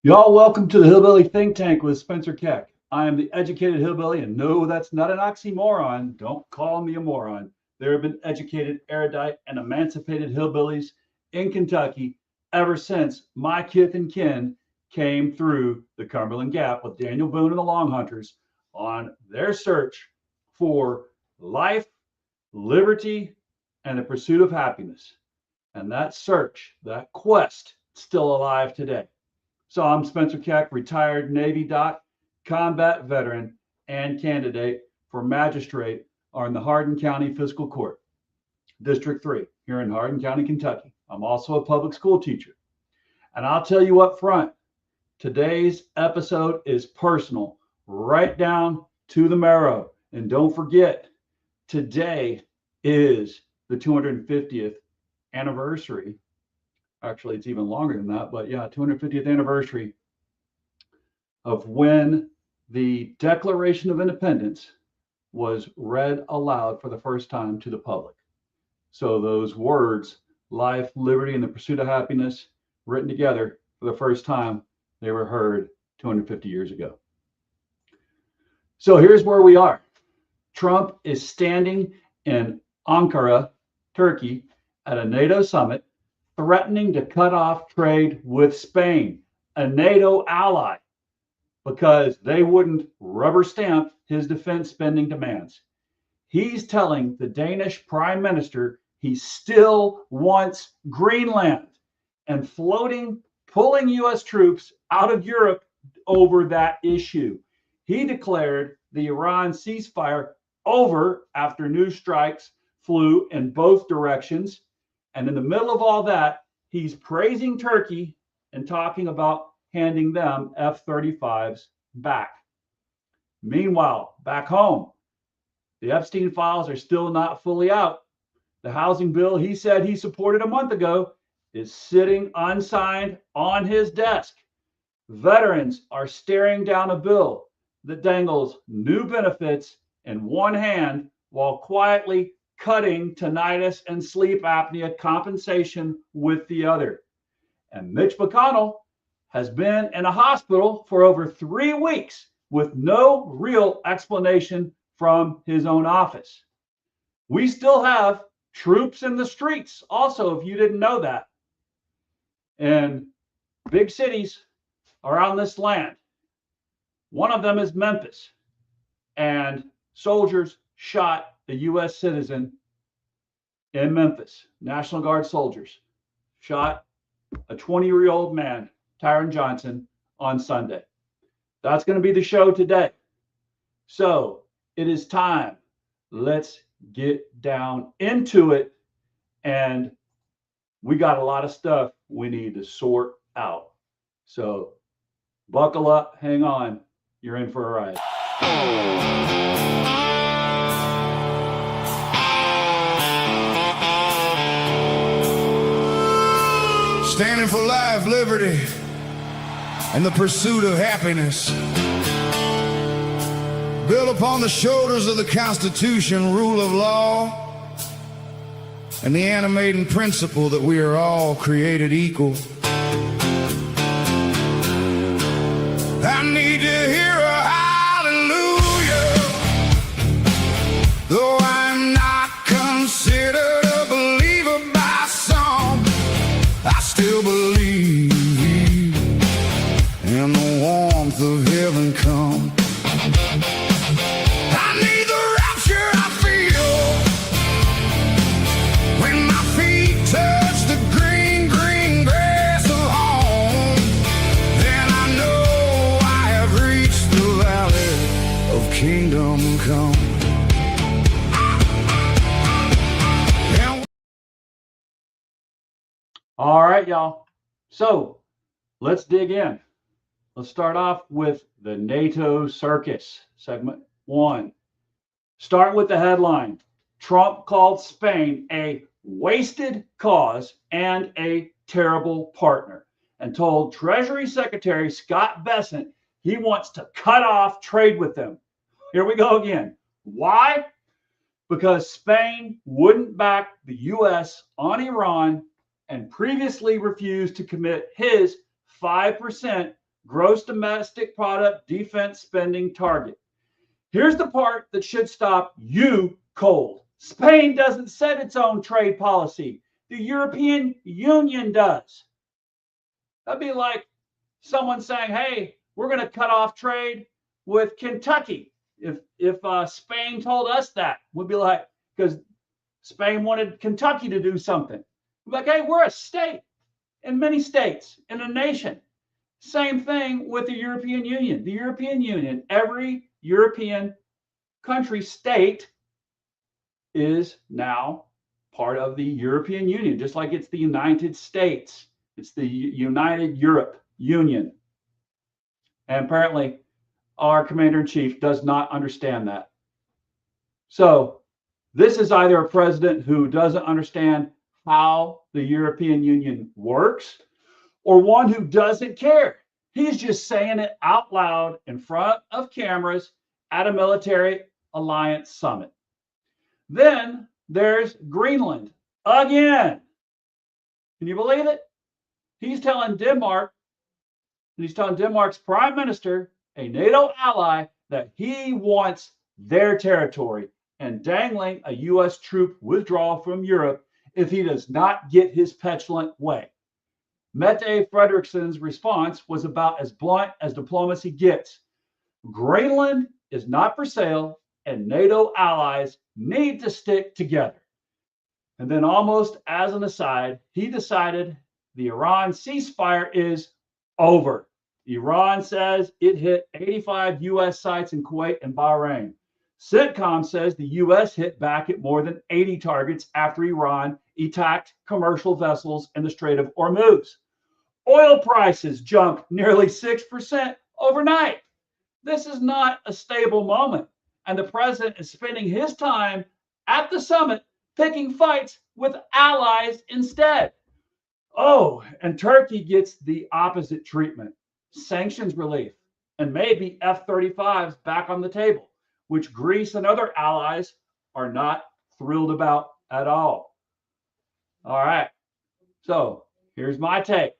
Y'all, welcome to the Hillbilly Think Tank with Spencer Keck. I am the educated hillbilly, and no, that's not an oxymoron. Don't call me a moron. There have been educated, erudite, and emancipated hillbillies in Kentucky ever since my kith and kin came through the Cumberland Gap with Daniel Boone and the Long Hunters on their search for life, liberty, and the pursuit of happiness. And that search, that quest, still alive today. So I'm Spencer Keck, retired Navy doc, combat veteran, and candidate for magistrate on the Hardin County Fiscal Court, District 3, here in Hardin County, Kentucky. I'm also a public school teacher. And I'll tell you up front, today's episode is personal, right down to the marrow. And don't forget, today is the 250th anniversary. Actually, it's even longer than that, but yeah, 250th anniversary of when the Declaration of Independence was read aloud for the first time to the public. So those words, life, liberty, and the pursuit of happiness, written together for the first time, they were heard 250 years ago. So here's where we are. Trump is standing in Ankara, Turkey, at a NATO summit, threatening to cut off trade with Spain, a NATO ally, because they wouldn't rubber stamp his defense spending demands. He's telling the Danish prime minister he still wants Greenland and pulling US troops out of Europe over that issue. He declared the Iran ceasefire over after new strikes flew in both directions. And in the middle of all that, he's praising Turkey and talking about handing them F-35s back. Meanwhile, back home, the Epstein files are still not fully out. The housing bill he said he supported a month ago is sitting unsigned on his desk. Veterans are staring down a bill that dangles new benefits in one hand while quietly cutting tinnitus and sleep apnea compensation with the other. And Mitch McConnell has been in a hospital for over 3 weeks with no real explanation from his own office. We still have troops in the streets, also, if you didn't know that. And big cities around this land. One of them is Memphis. And soldiers shot a U.S. citizen in Memphis. National Guard soldiers shot a 20-year-old man, Tyron Johnson, on Sunday. That's going to be the show today. So it is time. Let's get down into it. And we got a lot of stuff we need to sort out. So buckle up, hang on. You're in for a ride. Standing for life, liberty, and the pursuit of happiness. Built upon the shoulders of the Constitution, rule of law, and the animating principle that we are all created equal. I need to hear a hallelujah, though I'm not considered a believer by some. I still believe in the warmth of heaven come. I need the rapture I feel when my feet touch the green, green grass of home. Then I know I have reached the valley of kingdom come. All right, y'all. So let's dig in. Let's start off with the NATO circus, segment 1. Start with the headline. Trump called Spain a wasted cause and a terrible partner, and told Treasury Secretary Scott Bessent he wants to cut off trade with them. Here we go again. Why? Because Spain wouldn't back the U.S. on Iran and previously refused to commit his 5% gross domestic product defense spending target. Here's the part that should stop you cold. Spain doesn't set its own trade policy. The European Union does. That'd be like someone saying, hey, we're going to cut off trade with Kentucky. If Spain told us that, we'd be like, because Spain wanted Kentucky to do something. We'd be like, hey, we're a state in many states in a nation. Same thing with the European Union. The European Union, every European country, state is now part of the European Union, just like it's the United States. It's the United Europe Union. And apparently, our commander-in-chief does not understand that. So this is either a president who doesn't understand how the European Union works, or one who doesn't care. He's just saying it out loud in front of cameras at a military alliance summit. Then there's Greenland again. Can you believe it? He's telling Denmark, and he's telling Denmark's prime minister, a NATO ally, that he wants their territory and dangling a U.S. troop withdrawal from Europe if he does not get his petulant way. Mette Frederiksen's response was about as blunt as diplomacy gets. Greenland is not for sale, and NATO allies need to stick together. And then, almost as an aside, he decided the Iran ceasefire is over. Iran says it hit 85 U.S. sites in Kuwait and Bahrain. CENTCOM says the U.S. hit back at more than 80 targets after Iran attacked commercial vessels in the Strait of Hormuz. Oil prices jumped nearly 6% overnight. This is not a stable moment, and the president is spending his time at the summit picking fights with allies instead. Oh, and Turkey gets the opposite treatment. Sanctions relief, and maybe F-35s back on the table, which Greece and other allies are not thrilled about at all. All right, so here's my take.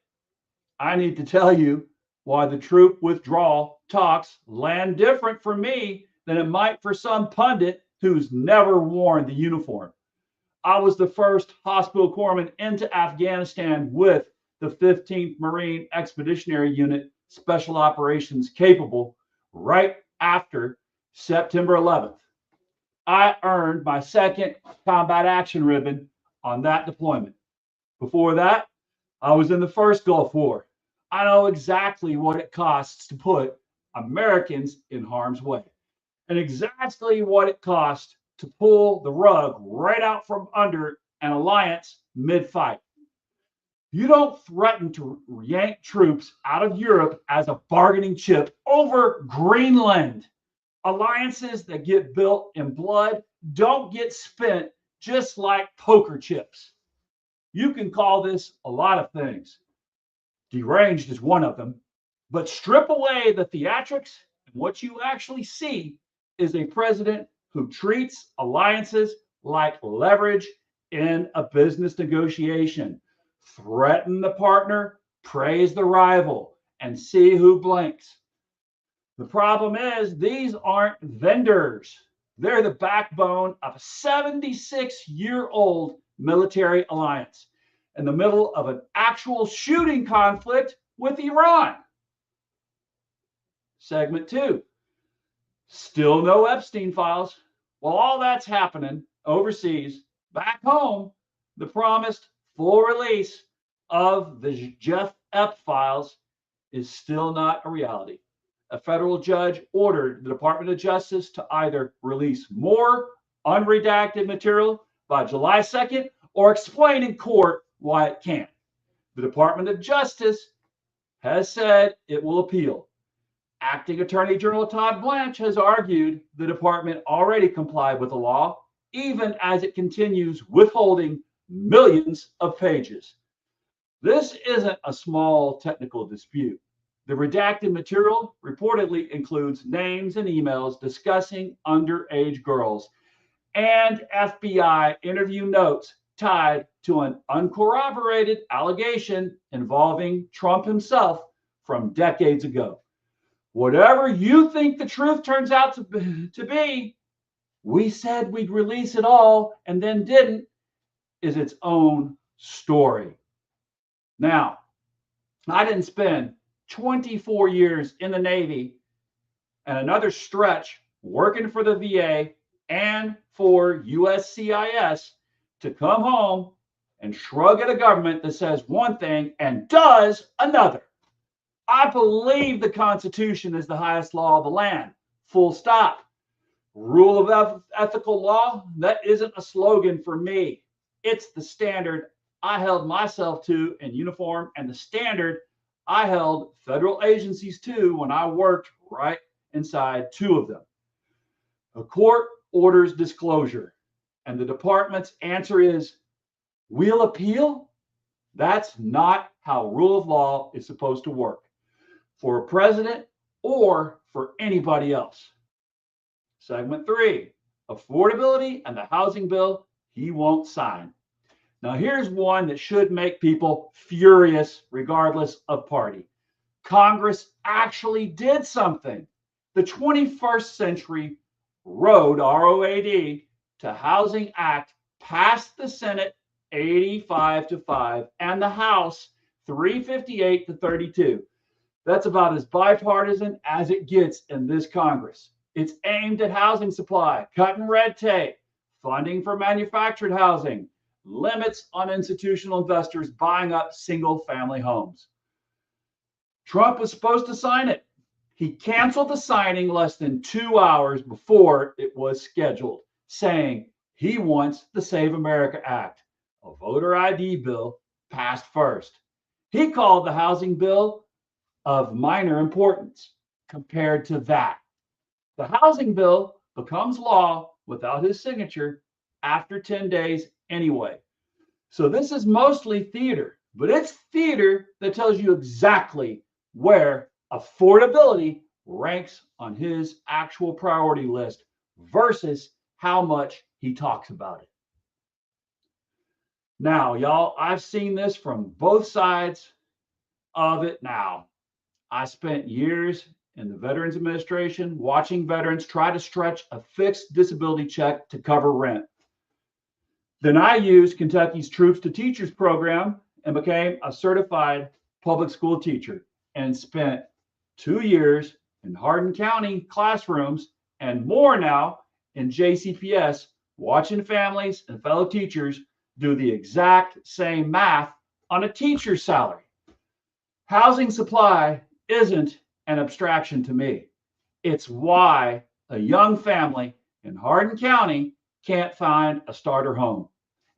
I need to tell you why the troop withdrawal talks land different for me than it might for some pundit who's never worn the uniform. I was the first hospital corpsman into Afghanistan with the 15th Marine Expeditionary Unit Special Operations capable right after September 11th. I earned my second combat action ribbon on that deployment. Before that, I was in the first Gulf War. I know exactly what it costs to put Americans in harm's way, and exactly what it costs to pull the rug right out from under an alliance mid-fight. You don't threaten to yank troops out of Europe as a bargaining chip over Greenland. Alliances that get built in blood don't get spent just like poker chips. You can call this a lot of things. Deranged is one of them, but strip away the theatrics, and what you actually see is a president who treats alliances like leverage in a business negotiation. Threaten the partner, praise the rival, and see who blinks. The problem is these aren't vendors. They're the backbone of a 76-year-old military alliance in the middle of an actual shooting conflict with Iran. Segment 2. Still no Epstein files. While all that's happening overseas, back home, the promised full release of the Jeff Ep files is still not a reality. A federal judge ordered the Department of Justice to either release more unredacted material by July 2nd or explain in court why it can't. The Department of Justice has said it will appeal. Acting Attorney General Todd Blanche has argued the department already complied with the law, even as it continues withholding millions of pages. This isn't a small technical dispute. The redacted material reportedly includes names and emails discussing underage girls and FBI interview notes tied to an uncorroborated allegation involving Trump himself from decades ago. Whatever you think the truth turns out to be, we said we'd release it all and then didn't, is its own story. Now, I didn't spend 24 years in the Navy and another stretch working for the VA and for USCIS to come home and shrug at a government that says one thing and does another. I believe the Constitution is the highest law of the land, full stop. Rule of ethical law, that isn't a slogan for me. It's the standard I held myself to in uniform and the standard I held federal agencies to when I worked right inside two of them. A court orders disclosure, and the department's answer is, we'll appeal? That's not how rule of law is supposed to work for a president or for anybody else. Segment 3, affordability and the housing bill he won't sign. Now here's one that should make people furious regardless of party. Congress actually did something. The 21st Century Road, ROAD, to Housing Act passed the Senate 85-5 and the House 358-32. That's about as bipartisan as it gets in this Congress. It's aimed at housing supply, cutting red tape, funding for manufactured housing, limits on institutional investors buying up single-family homes. Trump was supposed to sign it. He canceled the signing less than 2 hours before it was scheduled, saying he wants the Save America Act, a voter ID bill, passed first. He called the housing bill of minor importance compared to that. The housing bill becomes law without his signature after 10 days anyway. So this is mostly theater, but it's theater that tells you exactly where affordability ranks on his actual priority list versus how much he talks about it. Now, y'all, I've seen this from both sides of it now. I spent years in the Veterans Administration watching veterans try to stretch a fixed disability check to cover rent. Then I used Kentucky's Troops to Teachers program and became a certified public school teacher and spent 2 years in Hardin County classrooms and more now in JCPS, watching families and fellow teachers do the exact same math on a teacher's salary. Housing supply isn't an abstraction to me. It's why a young family in Hardin County can't find a starter home.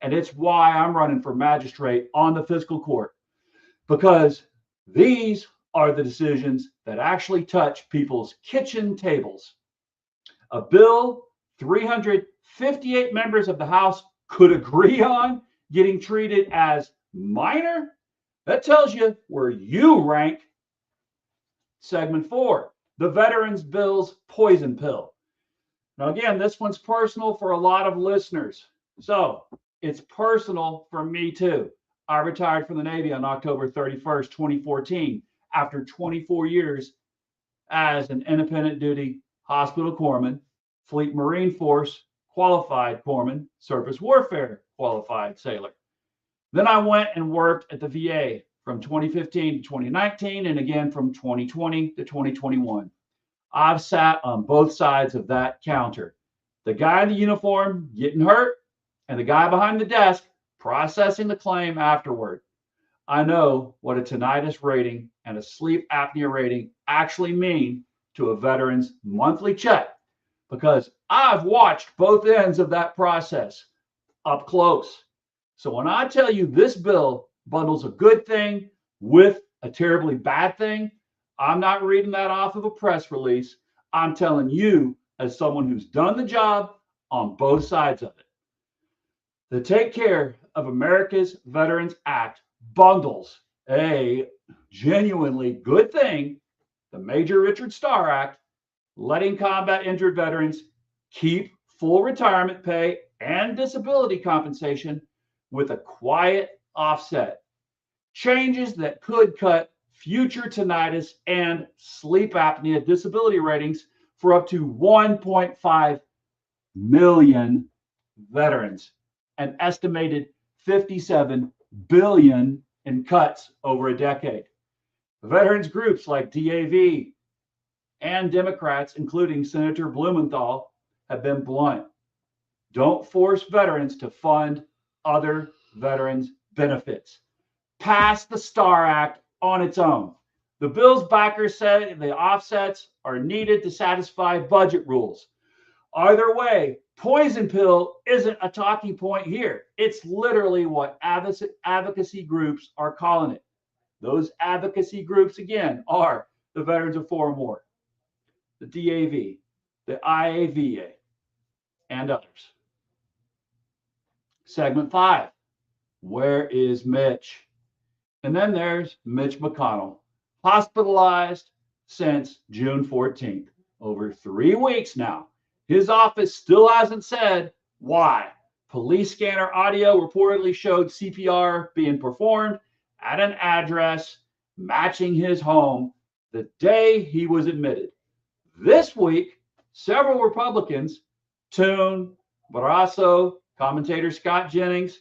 And it's why I'm running for magistrate on the fiscal court, because these are the decisions that actually touch people's kitchen tables. A bill 358 members of the House could agree on getting treated as minor. That tells you where you rank. Segment 4, the Veterans Bill's poison pill. Now, again, this one's personal for a lot of listeners. So it's personal for me too. I retired from the Navy on October 31st, 2014, after 24 years as an independent duty hospital corpsman, Fleet Marine Force qualified corpsman, surface warfare qualified sailor. Then I went and worked at the VA from 2015 to 2019, and again from 2020 to 2021. I've sat on both sides of that counter. The guy in the uniform getting hurt, and the guy behind the desk processing the claim afterward. I know what a tinnitus rating and a sleep apnea rating actually mean to a veteran's monthly check, because I've watched both ends of that process up close. So when I tell you this bill bundles a good thing with a terribly bad thing, I'm not reading that off of a press release. I'm telling you as someone who's done the job on both sides of it. The Take Care of America's Veterans Act bundles a genuinely good thing, the Major Richard Starr Act, letting combat injured veterans keep full retirement pay and disability compensation with a quiet offset. Changes that could cut future tinnitus and sleep apnea disability ratings for up to 1.5 million veterans, an estimated 57 billion in cuts over a decade. Veterans groups like DAV and Democrats, including Senator Blumenthal, have been blunt. Don't force veterans to fund other veterans' benefits. Pass the STAR Act on its own. The bill's backers said the offsets are needed to satisfy budget rules. Either way, poison pill isn't a talking point here. It's literally what advocacy groups are calling it. Those advocacy groups, again, are the Veterans of Foreign War, the DAV, the IAVA, and others. Segment 5, where is Mitch? And then there's Mitch McConnell, hospitalized since June 14th, over 3 weeks now. His office still hasn't said why. Police scanner audio reportedly showed CPR being performed at an address matching his home the day he was admitted. This week, several Republicans, Toon, Barrasso, commentator Scott Jennings,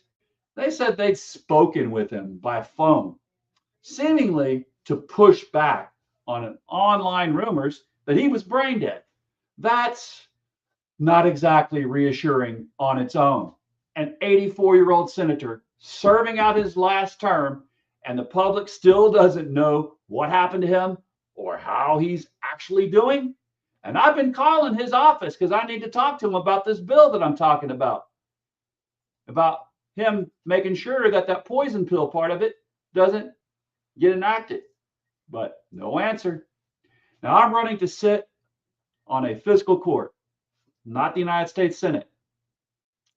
they said they'd spoken with him by phone, seemingly to push back on an online rumors that he was brain dead. That's not exactly reassuring on its own. An 84-year-old senator serving out his last term, and the public still doesn't know what happened to him or how he's actually doing. And I've been calling his office because I need to talk to him about this bill that I'm talking about him making sure that that poison pill part of it doesn't get enacted. But no answer. Now I'm running to sit on a fiscal court, not the United States Senate,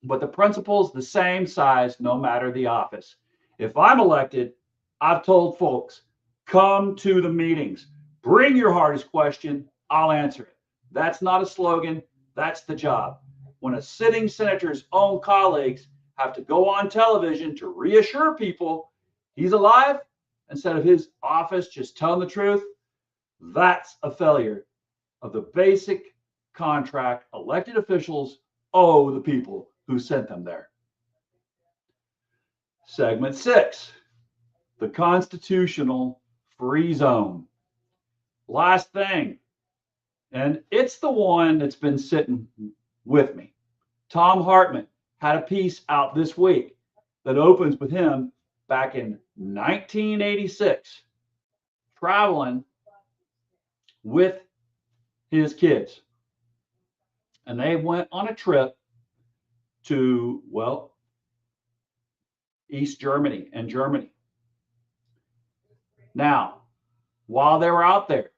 but the principle's the same size no matter the office. If I'm elected, I've told folks, come to the meetings, bring your hardest question, I'll answer it. That's not a slogan, that's the job. When a sitting senator's own colleagues have to go on television to reassure people he's alive instead of his office just telling the truth, that's a failure of the basic contract elected officials owe the people who sent them there. Segment 6, the constitutional free zone. Last thing, and it's the one that's been sitting with me. Tom Hartman had a piece out this week that opens with him back in 1986, traveling with his kids. And they went on a trip to, well, East Germany and Germany. Now, while they were out there,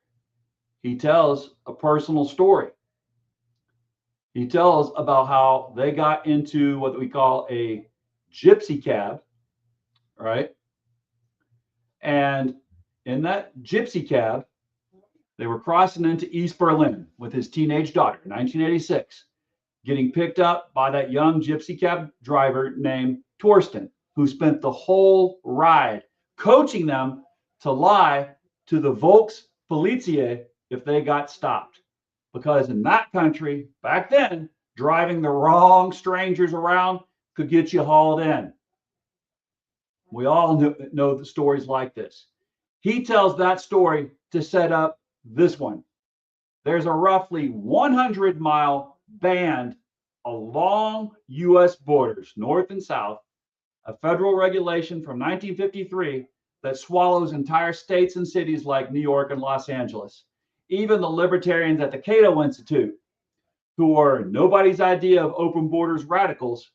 he tells a personal story. He tells about how they got into what we call a gypsy cab, right? And in that gypsy cab, they were crossing into East Berlin with his teenage daughter, 1986, getting picked up by that young gypsy cab driver named Torsten, who spent the whole ride coaching them to lie to the Volkspolizei if they got stopped. Because in that country, back then, driving the wrong strangers around could get you hauled in. We all know the stories like this. He tells that story to set up this one. There's a roughly 100-mile band along U.S. borders, north and south, a federal regulation from 1953 that swallows entire states and cities like New York and Los Angeles. Even the libertarians at the Cato Institute, who are nobody's idea of open borders radicals,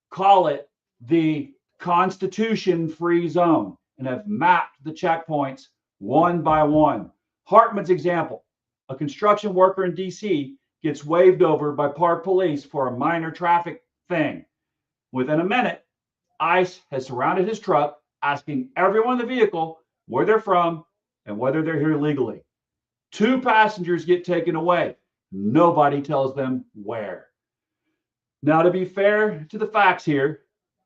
call it the Constitution-free zone and have mapped the checkpoints one by one. Hartman's example, a construction worker in D.C. gets waved over by park police for a minor traffic thing. Within a minute, ICE has surrounded his truck, asking everyone in the vehicle where they're from and whether they're here legally. 2 passengers get taken away. Nobody tells them where. Now, to be fair to the facts here,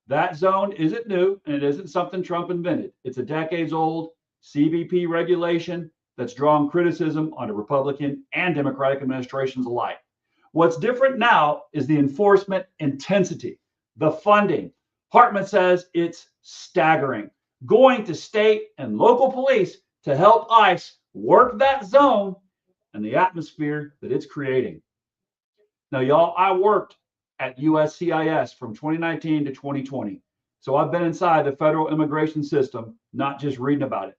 that zone isn't new and it isn't something Trump invented. It's a decades old CBP regulation that's drawn criticism under Republican and Democratic administrations alike. What's different now is the enforcement intensity, the funding. Hartman says it's staggering. Going to state and local police to help ICE work that zone and the atmosphere that it's creating. Now, y'all, I worked at USCIS from 2019 to 2020. So I've been inside the federal immigration system, not just reading about it.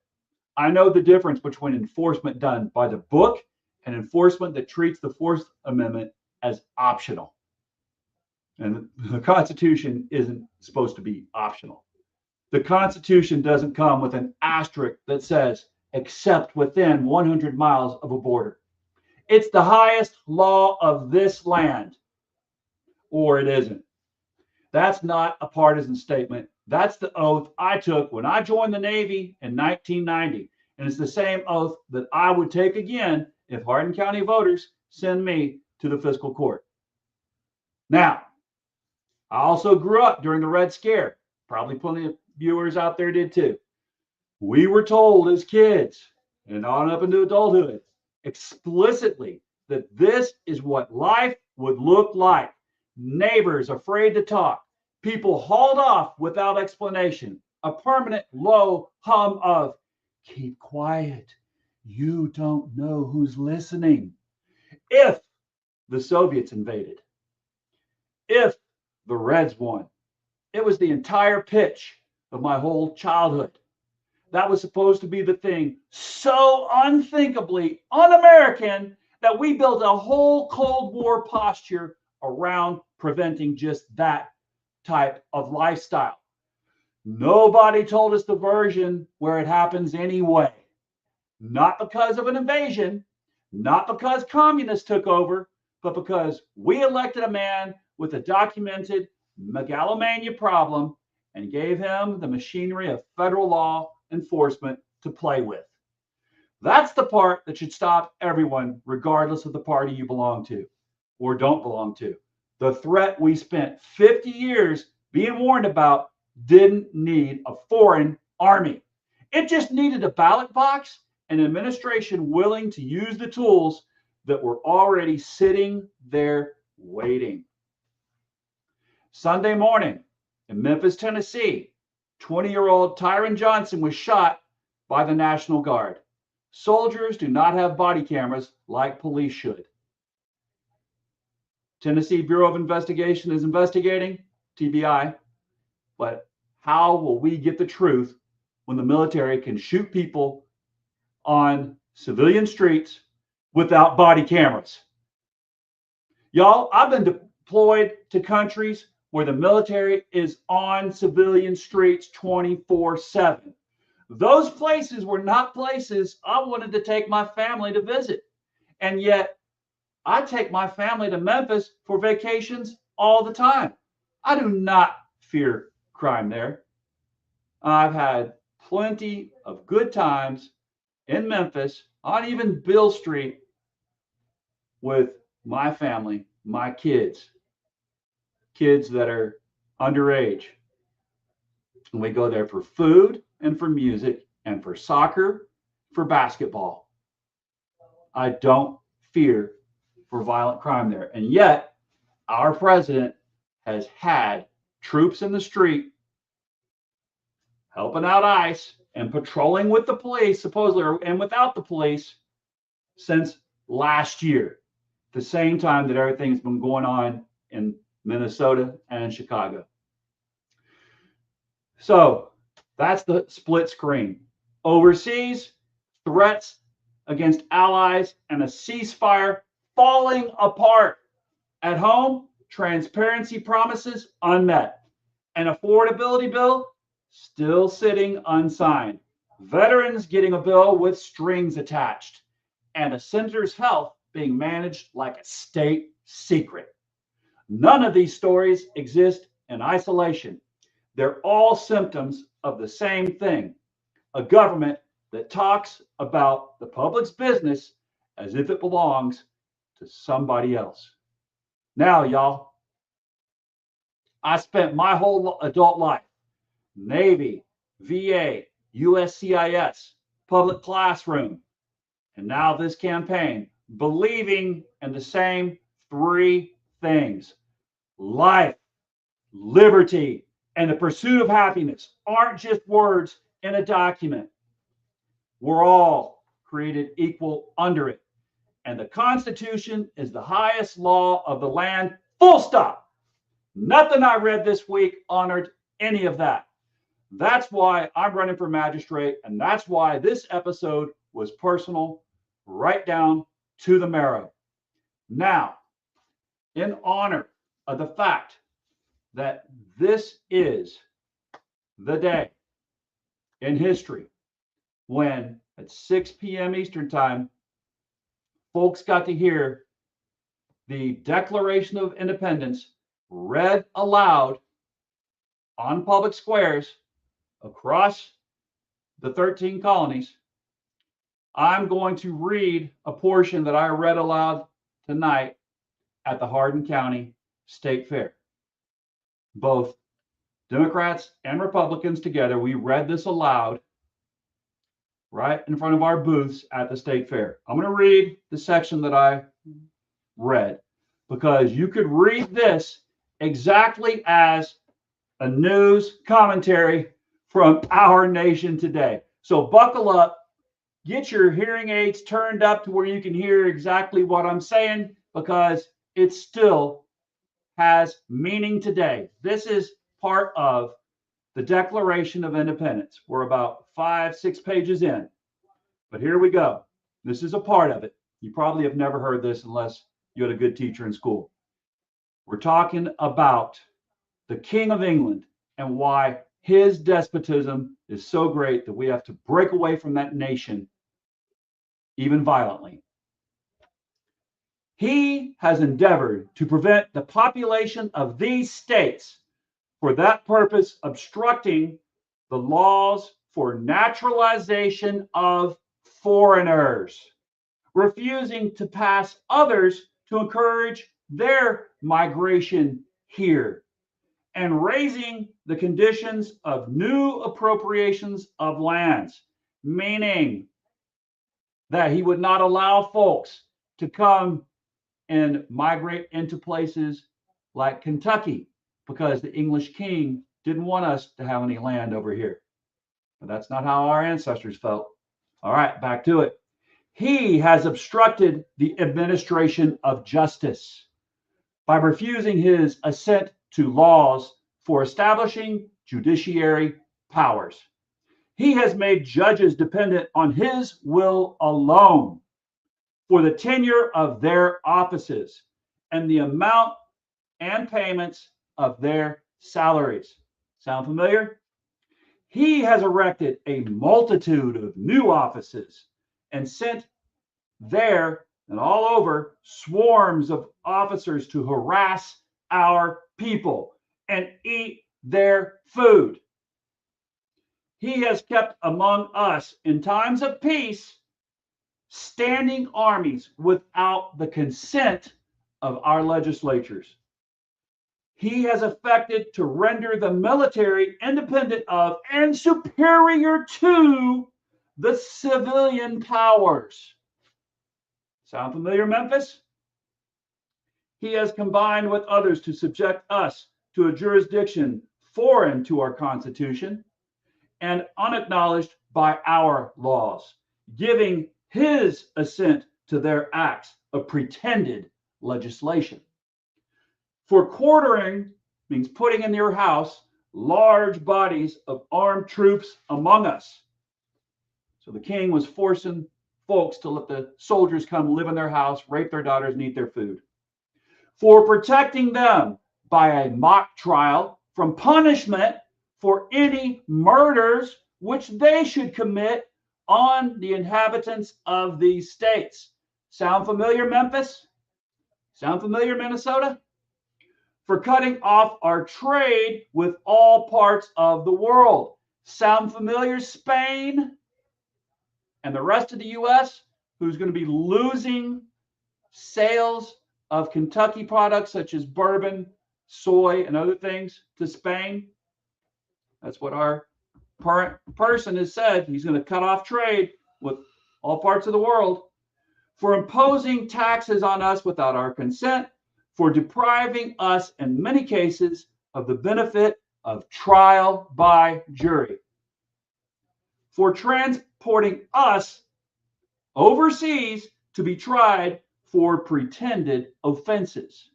I know the difference between enforcement done by the book and enforcement that treats the Fourth Amendment as optional. And the Constitution isn't supposed to be optional. The Constitution doesn't come with an asterisk that says, except within 100 miles of a border. It's the highest law of this land, or it isn't. That's not a partisan statement. That's the oath I took when I joined the Navy in 1990. And it's the same oath that I would take again if Hardin County voters send me to the fiscal court. Now, I also grew up during the Red Scare. Probably plenty of viewers out there did too. We were told as kids and on up into adulthood explicitly that this is what life would look like. Neighbors afraid to talk. People hauled off without explanation. A permanent low hum of, keep quiet. You don't know who's listening. If the Soviets invaded, if the Reds won, it was the entire pitch of my whole childhood. That was supposed to be the thing so unthinkably un-American that we built a whole Cold War posture around preventing just that type of lifestyle. Nobody told us the version where it happens anyway. Not because of an invasion, not because communists took over, but because we elected a man with a documented megalomania problem and gave him the machinery of federal law enforcement to play with. That's the part that should stop everyone, regardless of the party you belong to or don't belong to. The threat we spent 50 years being warned about didn't need a foreign army. It just needed a ballot box and an administration willing to use the tools that were already sitting there waiting. Sunday morning in Memphis, Tennessee, 20-year-old Tyron Johnson was shot by the National Guard. Soldiers do not have body cameras like police should. Tennessee Bureau of Investigation is investigating, TBI, but how will we get the truth when the military can shoot people on civilian streets without body cameras? Y'all, I've been deployed to countries where the military is on civilian streets 24/7. Those places were not places I wanted to take my family to visit. And yet, I take my family to Memphis for vacations all the time. I do not fear crime there. I've had plenty of good times in Memphis, on even Bill Street, with my family, my kids that are underage. And we go there for food and for music and for soccer, for basketball. I don't fear for violent crime there. And yet, our president has had troops in the street helping out ICE and patrolling with the police, supposedly, and without the police, since last year, the same time that everything's been going on in Minnesota and Chicago. So that's the split screen. Overseas, threats against allies and a ceasefire falling apart. At home, transparency promises unmet. An affordability bill still sitting unsigned. Veterans getting a bill with strings attached. And a senator's health being managed like a state secret. None of these stories exist in isolation. They're all symptoms of the same thing. A government that talks about the public's business as if it belongs to somebody else. Now, y'all, I spent my whole adult life, Navy, VA, USCIS, public classroom, and now this campaign, believing in the same three things: life, liberty, and the pursuit of happiness aren't just words in a document. We're all created equal under it. And the Constitution is the highest law of the land, full stop. Nothing I read this week honored any of that. That's why I'm running for magistrate, and that's why this episode was personal, right down to the marrow. Now, in honor of the fact that this is the day in history when at 6 p.m. Eastern Time, folks got to hear the Declaration of Independence read aloud on public squares across the 13 colonies. I'm going to read a portion that I read aloud tonight at the Hardin County State Fair. Both Democrats and Republicans together, we read this aloud right in front of our booths at the State Fair. I'm going to read the section that I read because you could read this exactly as a news commentary from our nation today. So buckle up, get your hearing aids turned up to where you can hear exactly what I'm saying, because it still has meaning today. This is part of the Declaration of Independence. We're about 5-6 pages in, but here we go. This is a part of it. You probably have never heard this unless you had a good teacher in school. We're talking about the King of England and why his despotism is so great that we have to break away from that nation, even violently. He has endeavored to prevent the population of these states, for that purpose obstructing the laws for naturalization of foreigners, refusing to pass others to encourage their migration here, and raising the conditions of new appropriations of lands, meaning that he would not allow folks to come and migrate into places like Kentucky, because the English king didn't want us to have any land over here. But that's not how our ancestors felt. All right, back to it. He has obstructed the administration of justice by refusing his assent to laws for establishing judiciary powers. He has made judges dependent on his will alone for the tenure of their offices and the amount and payments of their salaries. Sound familiar? He has erected a multitude of new offices and sent there and all over swarms of officers to harass our people and eat their food. He has kept among us in times of peace standing armies without the consent of our legislatures. He has effected to render the military independent of and superior to the civilian powers. Sound familiar, Memphis? He has combined with others to subject us to a jurisdiction foreign to our Constitution and unacknowledged by our laws, giving his assent to their acts of pretended legislation. For quartering means putting in your house large bodies of armed troops among us. So the king was forcing folks to let the soldiers come live in their house, rape their daughters, and eat their food. For protecting them by a mock trial from punishment for any murders which they should commit on the inhabitants of these states. Sound familiar, Memphis? Sound familiar, Minnesota? For cutting off our trade with all parts of the world. Sound familiar, Spain? And the rest of the U.S., who's going to be losing sales of Kentucky products such as bourbon, soy, and other things to Spain? That's what our person has said he's going to cut off trade with all parts of the world, for imposing taxes on us without our consent, for depriving us, in many cases, of the benefit of trial by jury, for transporting us overseas to be tried for pretended offenses,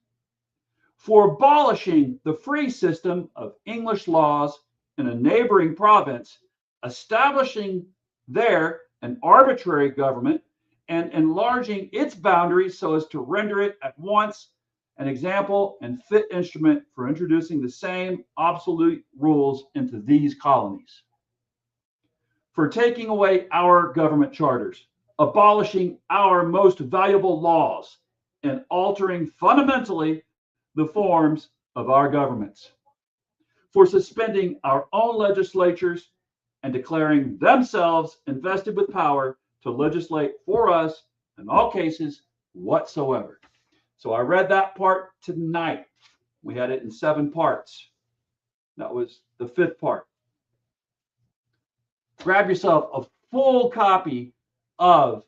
for abolishing the free system of English laws in a neighboring province, establishing there an arbitrary government, and enlarging its boundaries so as to render it at once an example and fit instrument for introducing the same obsolete rules into these colonies, for taking away our government charters, abolishing our most valuable laws, and altering fundamentally the forms of our governments, for suspending our own legislatures and declaring themselves invested with power to legislate for us in all cases whatsoever. So I read that part tonight. We had it in 7 parts. That was the 5th part. Grab yourself a full copy of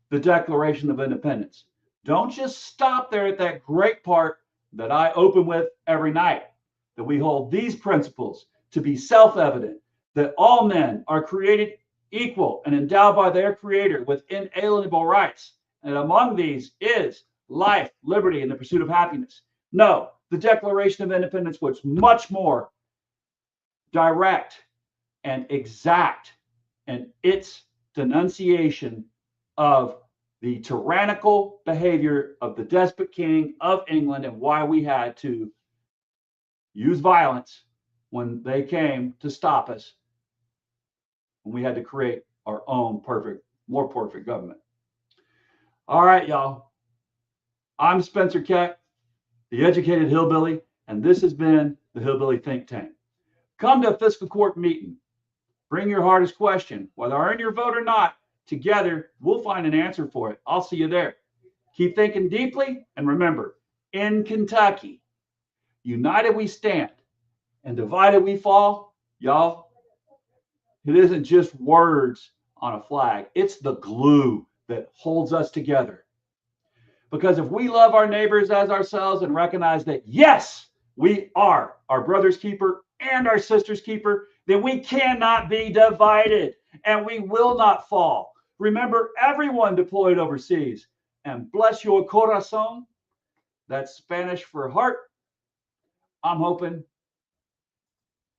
the Declaration of Independence. Don't just stop there at that great part that I open with every night, that we hold these principles to be self-evident, that all men are created equal and endowed by their Creator with inalienable rights, and among these is life, liberty, and the pursuit of happiness. No, the Declaration of Independence was much more direct and exact in its denunciation of the tyrannical behavior of the despot king of England and why we had to use violence when they came to stop us, when we had to create our own more perfect government. All right, y'all. I'm Spencer Keck, the educated hillbilly, and this has been the Hillbilly Think Tank. Come to a fiscal court meeting. Bring your hardest question. Whether I earn your vote or not, together we'll find an answer for it. I'll see you there. Keep thinking deeply, and remember, in Kentucky, united we stand and divided we fall. Y'all, it isn't just words on a flag. It's the glue that holds us together. Because if we love our neighbors as ourselves and recognize that, yes, we are our brother's keeper and our sister's keeper, then we cannot be divided and we will not fall. Remember everyone deployed overseas, and bless your corazón. That's Spanish for heart. I'm hoping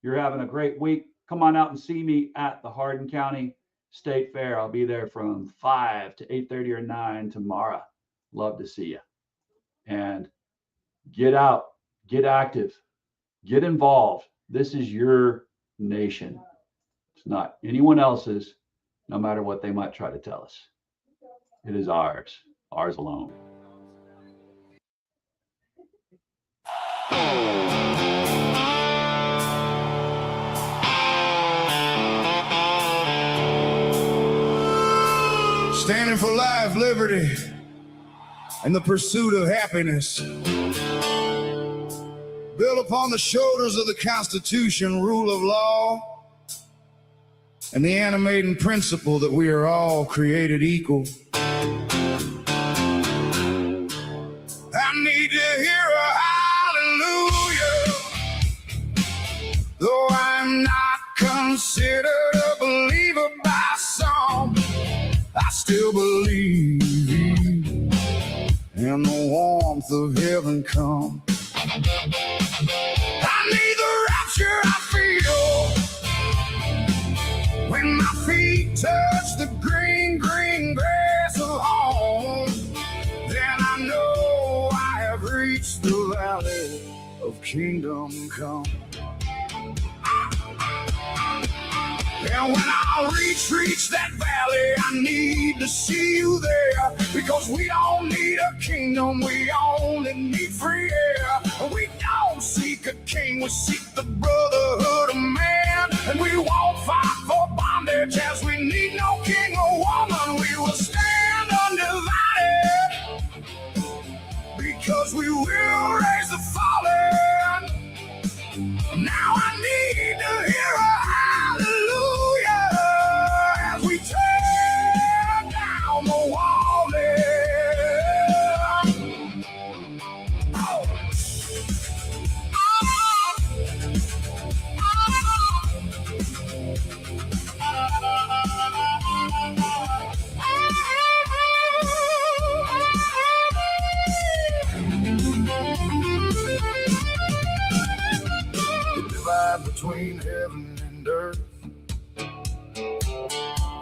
you're having a great week. Come on out and see me at the Hardin County State Fair. I'll be there from 5 to 8:30 or 9 tomorrow. Love to see you. And get out, get active, get involved. This is your nation. It's not anyone else's, no matter what they might try to tell us. It is ours alone. Standing for life, liberty, and the pursuit of happiness. Built upon the shoulders of the Constitution, rule of law, and the animating principle that we are all created equal. I need to hear a hallelujah, though I'm not considered a believer by some. I still believe in the warmth of heaven come. I need the rapture I feel when my feet touch the green, green grass of home. Then I know I have reached the valley of kingdom come. And when I reach that valley, I need to see you there. Because we don't need a kingdom, we only need free air. We don't seek a king, we seek the brotherhood of man. And we won't fight for bondage, as we need no king or woman. We will stand undivided, because we will raise the fallen. Now I need to hear a hallelujah. The divide between heaven and earth,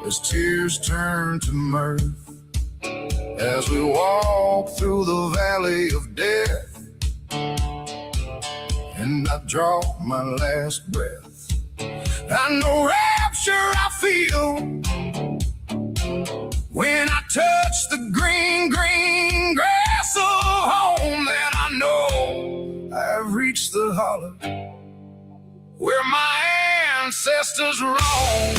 as tears turn to mirth, as we walk through the valley of death, and I draw my last breath. I know rapture I feel when I touch the green, green grass of home. Then I know I've reached the hollow where my ancestors roam.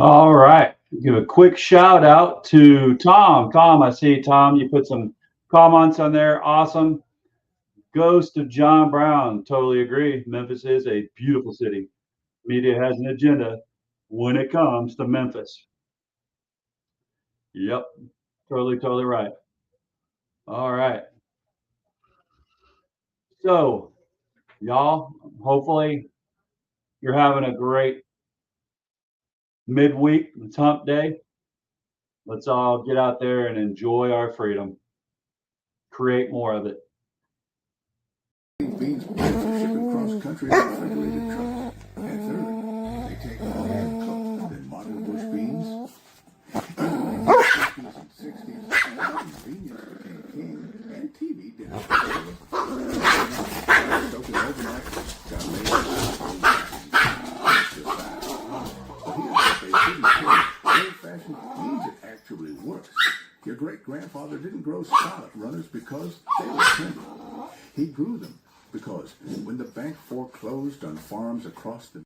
All right. Give a quick shout out to Tom. Tom, I see Tom, you put some comments on there. Awesome. Ghost of John Brown. Totally agree. Memphis is a beautiful city. Media has an agenda when it comes to Memphis. Yep. Totally right. All right. So, y'all, hopefully you're having a great midweek. It's hump day. Let's all get out there and enjoy our freedom. Create more of it. Beans shipping cross country on refrigerated trucks. And third, they take all and cook than modern bush beans. In the 50s and 60s, convenience became king, and TV didn't. Soaking overnight, got made but here's what they didn't tell you. Old-fashioned means it actually works. Your great-grandfather didn't grow scallop runners because they were tender. He grew them because when the bank foreclosed on farms across the